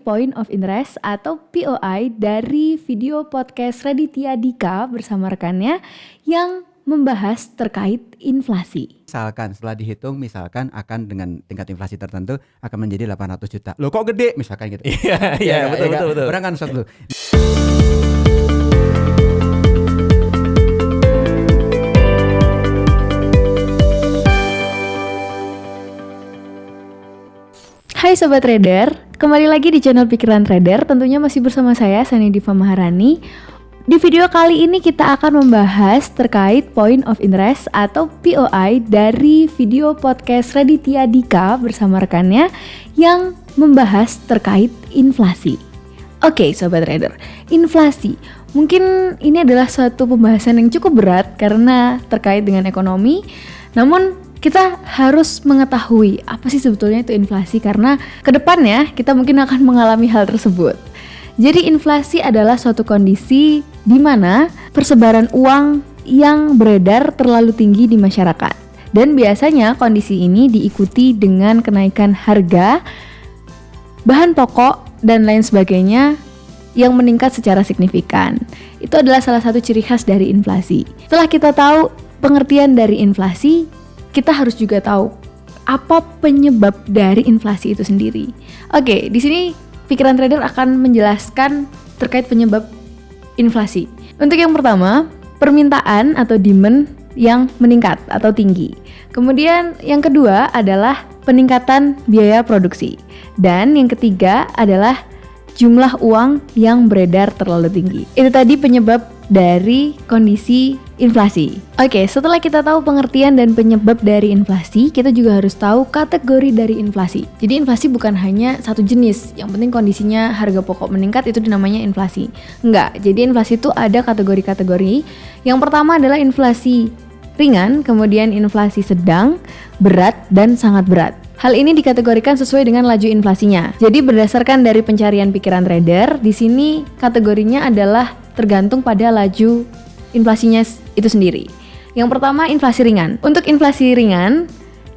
Point of Interest atau POI dari video podcast Raditya Dika bersama rekannya yang membahas terkait inflasi. Misalkan setelah dihitung akan dengan tingkat inflasi tertentu akan menjadi 800 juta. Loh kok gede? Misalkan gitu. Iya, betul. Orang kan sok tuh. Hai Sobat Trader, kembali lagi di channel Pikiran Trader, tentunya masih bersama saya Sani Diva Maharani. Di video kali ini kita akan membahas terkait Point of Interest atau POI dari video podcast Raditya Dika bersama rekannya yang membahas terkait inflasi. Oke Sobat Trader, inflasi mungkin ini adalah suatu pembahasan yang cukup berat karena terkait dengan ekonomi, namun kita harus mengetahui apa sih sebetulnya itu inflasi karena kedepannya kita mungkin akan mengalami hal tersebut. Jadi inflasi adalah suatu kondisi di mana persebaran uang yang beredar terlalu tinggi di masyarakat. Dan biasanya kondisi ini diikuti dengan kenaikan harga, bahan pokok, dan lain sebagainya yang meningkat secara signifikan. Itu adalah salah satu ciri khas dari inflasi. Setelah kita tahu pengertian dari inflasi, kita harus juga tahu apa penyebab dari inflasi itu sendiri. Oke, di sini Pikiran Trader akan menjelaskan terkait penyebab inflasi. Untuk yang pertama, permintaan atau demand yang meningkat atau tinggi. Kemudian yang kedua adalah peningkatan biaya produksi. Dan yang ketiga adalah jumlah uang yang beredar terlalu tinggi. Itu tadi penyebab dari kondisi inflasi. Oke, setelah kita tahu pengertian dan penyebab dari inflasi, kita juga harus tahu kategori dari inflasi. Jadi inflasi bukan hanya satu jenis, yang penting kondisinya harga pokok meningkat itu dinamanya inflasi. Enggak, jadi inflasi itu ada kategori-kategori. Yang pertama adalah inflasi ringan, kemudian inflasi sedang, berat, dan sangat berat. Hal ini dikategorikan sesuai dengan laju inflasinya. Jadi berdasarkan dari pencarian Pikiran Trader, di sini kategorinya adalah tergantung pada laju inflasinya itu sendiri. Yang pertama, inflasi ringan. Untuk inflasi ringan,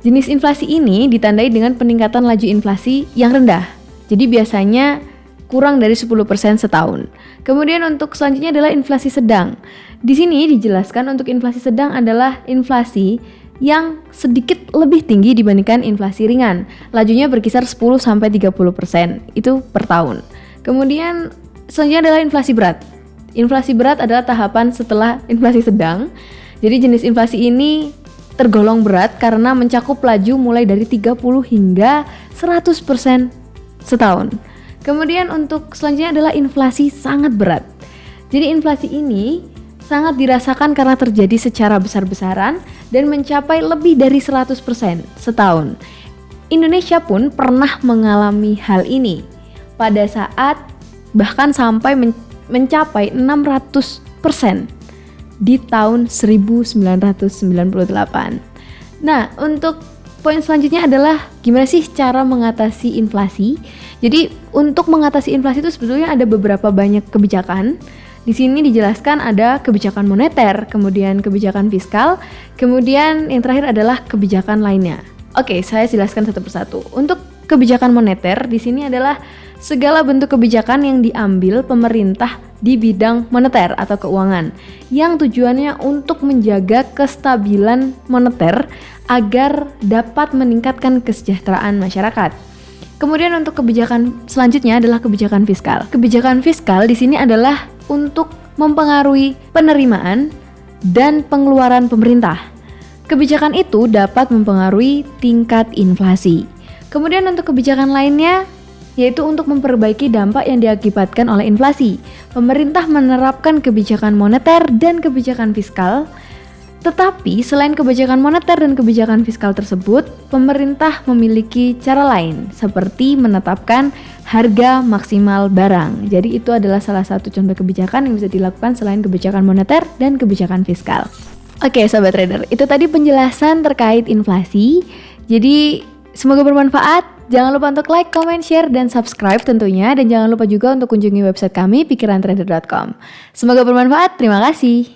jenis inflasi ini ditandai dengan peningkatan laju inflasi yang rendah. Jadi biasanya kurang dari 10% setahun. Kemudian untuk selanjutnya adalah inflasi sedang. Di sini dijelaskan untuk inflasi sedang adalah inflasi yang sedikit lebih tinggi dibandingkan inflasi ringan. Lajunya berkisar 10-30% itu per tahun. Kemudian selanjutnya adalah inflasi berat. Inflasi berat adalah tahapan setelah inflasi sedang. Jadi jenis inflasi ini tergolong berat karena mencakup laju mulai dari 30 hingga 100% setahun. Kemudian untuk selanjutnya adalah inflasi sangat berat. Jadi inflasi ini sangat dirasakan karena terjadi secara besar-besaran dan mencapai lebih dari 100% setahun. Indonesia pun pernah mengalami hal ini pada saat bahkan sampai mencapai 600% di tahun 1998. Nah, untuk poin selanjutnya adalah gimana sih cara mengatasi inflasi. Jadi untuk mengatasi inflasi itu sebetulnya ada beberapa banyak kebijakan. Di sini dijelaskan ada kebijakan moneter, kemudian kebijakan fiskal, kemudian yang terakhir adalah kebijakan lainnya. Oke, saya jelaskan satu persatu. Untuk kebijakan moneter di sini adalah segala bentuk kebijakan yang diambil pemerintah di bidang moneter atau keuangan yang tujuannya untuk menjaga kestabilan moneter agar dapat meningkatkan kesejahteraan masyarakat. Kemudian untuk kebijakan selanjutnya adalah kebijakan fiskal. Kebijakan fiskal di sini adalah untuk mempengaruhi penerimaan dan pengeluaran pemerintah. Kebijakan itu dapat mempengaruhi tingkat inflasi. Kemudian untuk kebijakan lainnya yaitu untuk memperbaiki dampak yang diakibatkan oleh inflasi. Pemerintah menerapkan kebijakan moneter dan kebijakan fiskal. Tetapi selain kebijakan moneter dan kebijakan fiskal tersebut, pemerintah memiliki cara lain seperti menetapkan harga maksimal barang. Jadi itu adalah salah satu contoh kebijakan yang bisa dilakukan selain kebijakan moneter dan kebijakan fiskal. Oke Sobat Trader, itu tadi penjelasan terkait inflasi. Jadi semoga bermanfaat. Jangan lupa untuk like, comment, share, dan subscribe tentunya. Dan jangan lupa juga untuk kunjungi website kami, pikirantrader.com. Semoga bermanfaat, terima kasih.